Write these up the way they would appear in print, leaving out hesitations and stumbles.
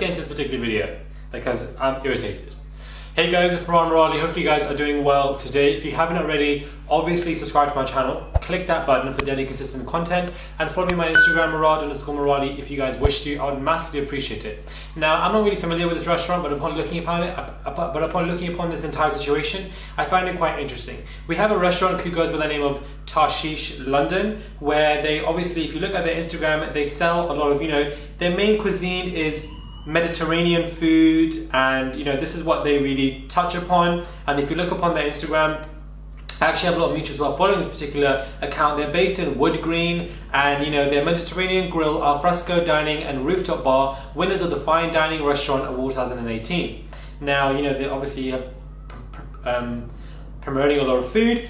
get into this particular video because I'm irritated. Hey guys, it's Raleigh. Hopefully you guys are doing well today. If you haven't already, obviously subscribe to my channel, click that button for daily consistent content, and follow me on my Instagram, Murad_Murali, if you guys wish to. I would massively appreciate it. Now, I'm not really familiar with this restaurant, but upon looking upon this entire situation, I find it quite interesting. We have a restaurant who goes by the name of Tarshish, London, where they obviously, if you look at their Instagram, they sell a lot of, their main cuisine is Mediterranean food, and this is what they really touch upon. And if you look upon their Instagram, I actually have a lot of mutuals who are following this particular account. They're based in Wood Green, and their Mediterranean grill, al fresco dining and rooftop bar, winners of the Fine Dining Restaurant Award 2018. Now they obviously have promoting a lot of food.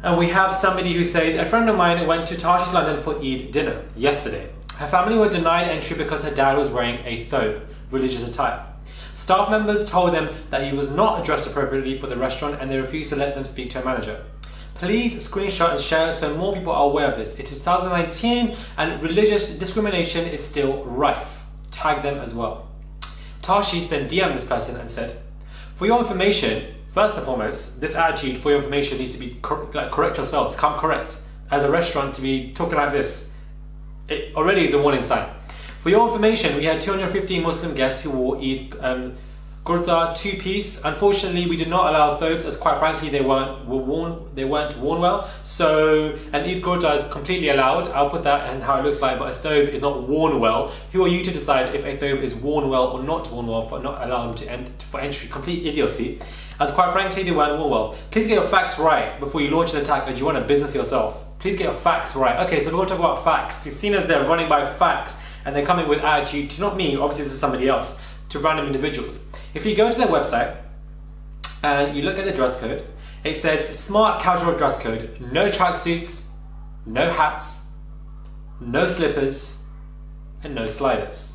And we have somebody who says, a friend of mine went to Tarshish, London for Eid dinner yesterday. Her family were denied entry because her dad was wearing a thobe, religious attire. Staff members told them that he was not dressed appropriately for the restaurant, and they refused to let them speak to a manager. Please screenshot and share so more people are aware of this. It is 2019 and religious discrimination is still rife. Tag them as well. Tarshish then DM'd this person and said, for your information, first and foremost, this attitude, for your information, needs to be correct yourselves. Come correct. As a restaurant, to be talking like this, it already is a warning sign. For your information, we had 215 Muslim guests who wore Eid kurta two-piece. Unfortunately, we did not allow thobes, as quite frankly they weren't worn well. So an Eid kurta is completely allowed. I'll put that and how it looks like, but a thobe is not worn well. Who are you to decide if a thobe is worn well or not worn well for not allowing them for entry? Complete idiocy. As quite frankly, they weren't worn well. Please get your facts right before you launch an attack as you run a business yourself. Please get your facts right. Okay, so we'll talk about facts. It's seen as they're running by facts and they're coming with attitude to not me, obviously this is somebody else, to random individuals. If you go to their website and you look at the dress code, it says smart casual dress code, no tracksuits, no hats, no slippers, and no sliders.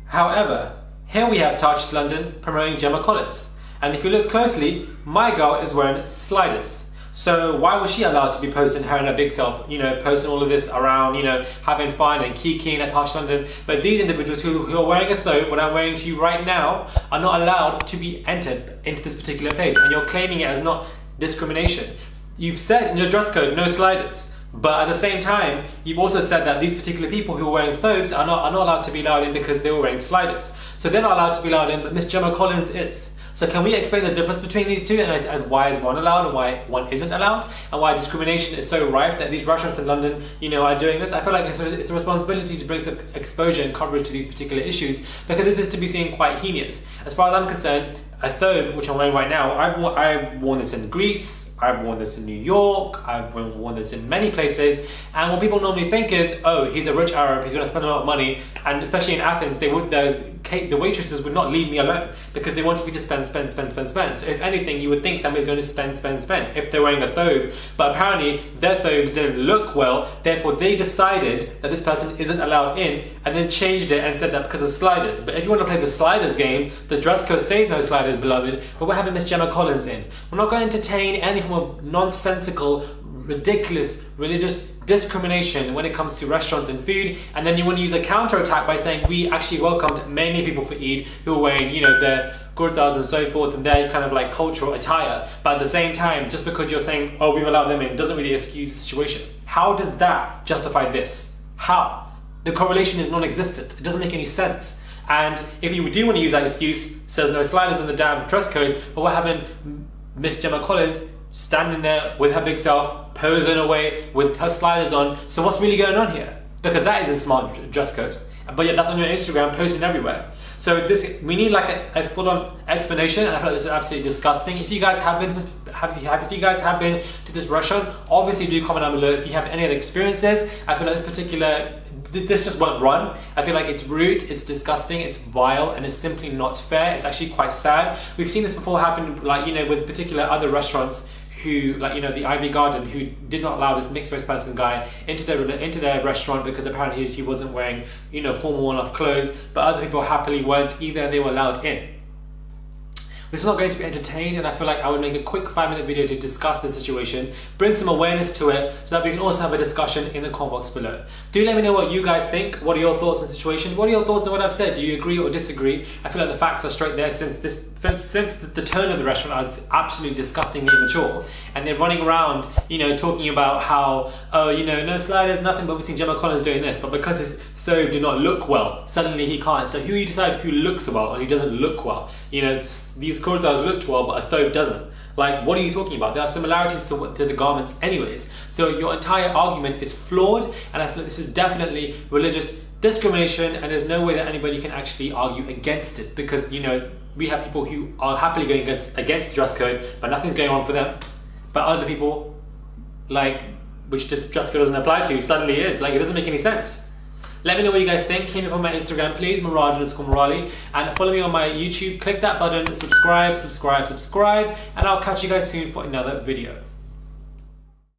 However, here we have Tarshish London promoting Gemma Collins. And if you look closely, my girl is wearing sliders. So why was she allowed to be posting her and her big self, posting all of this around, having fun and kikiing at Tarshish London? But these individuals who are wearing a thobe, what I'm wearing to you right now, are not allowed to be entered into this particular place. And you're claiming it as not discrimination. You've said in your dress code, no sliders. But at the same time, you've also said that these particular people who are wearing thobes are not allowed to be allowed in because they were wearing sliders. So they're not allowed to be allowed in, but Miss Gemma Collins is. So can we explain the difference between these two and why is one allowed and why one isn't allowed, and why discrimination is so rife that these restaurants in London, are doing this? I feel like it's a responsibility to bring some exposure and coverage to these particular issues, because this is to be seen quite heinous. As far as I'm concerned, a thobe, which I'm wearing right now, I've worn this in Greece, I've worn this in New York, I've worn this in many places, and what people normally think is, oh, he's a rich Arab, he's going to spend a lot of money, and especially in Athens, the waitresses would not leave me alone because they wanted me to spend. So if anything, you would think somebody's going to spend if they're wearing a thobe, but apparently their thobes didn't look well, therefore they decided that this person isn't allowed in, and then changed it and said that because of sliders. But if you want to play the sliders game, the dress code says no sliders, beloved, but we're having Miss Gemma Collins in. We're not going to entertain any form of nonsensical, ridiculous religious discrimination when it comes to restaurants and food, and then you want to use a counter-attack by saying we actually welcomed many people for Eid who were wearing, their kurtas and so forth and their kind of like cultural attire, but at the same time, just because you're saying, oh, we've allowed them in, doesn't really excuse the situation. How does that justify this? How? The correlation is non-existent. It doesn't make any sense. And if you do want to use that excuse, it says no sliders on the damn dress code, but we're having Miss Gemma Collins standing there with her big self, posing away with her sliders on. So what's really going on here? Because that is a smart dress code. But yet that's on your Instagram, posting everywhere. So we need like a full-on explanation, and I feel like this is absolutely disgusting. If you guys have been to this, if you guys have been to this restaurant, obviously do comment down below if you have any other experiences. I feel like this just won't run. I feel like it's rude, it's disgusting, it's vile, and it's simply not fair. It's actually quite sad. We've seen this before happen, with particular other restaurants who, the Ivy Garden, who did not allow this mixed race person guy into their restaurant because apparently he wasn't wearing, formal enough clothes, but other people happily weren't either, they were allowed in. This is not going to be entertained, and I feel like I would make a quick 5-minute video to discuss the situation, bring some awareness to it, so that we can also have a discussion in the comment box below. Do let me know what you guys think. What are your thoughts on the situation? What are your thoughts on what I've said? Do you agree or disagree? I feel like the facts are straight there, since the tone of the restaurant is absolutely disgustingly immature, and they're running around, you know, talking about how, oh, you know, no sliders, nothing, but we've seen Gemma Collins doing this, but because his thobe did not look well, suddenly he can't. So who you decide who looks well and who doesn't look well? You know, these corsets looked well, but a thobe doesn't. Like, what are you talking about? There are similarities to the garments anyways. So your entire argument is flawed, and I feel like this is definitely religious discrimination, and there's no way that anybody can actually argue against it, because, you know, we have people who are happily going against the dress code, but nothing's going on for them. But other people, like, which just dress code doesn't apply to, suddenly is. Like, it doesn't make any sense. Let me know what you guys think. Hit me up on my Instagram, please, Murad_Murali, and follow me on my YouTube. Click that button, subscribe, and I'll catch you guys soon for another video.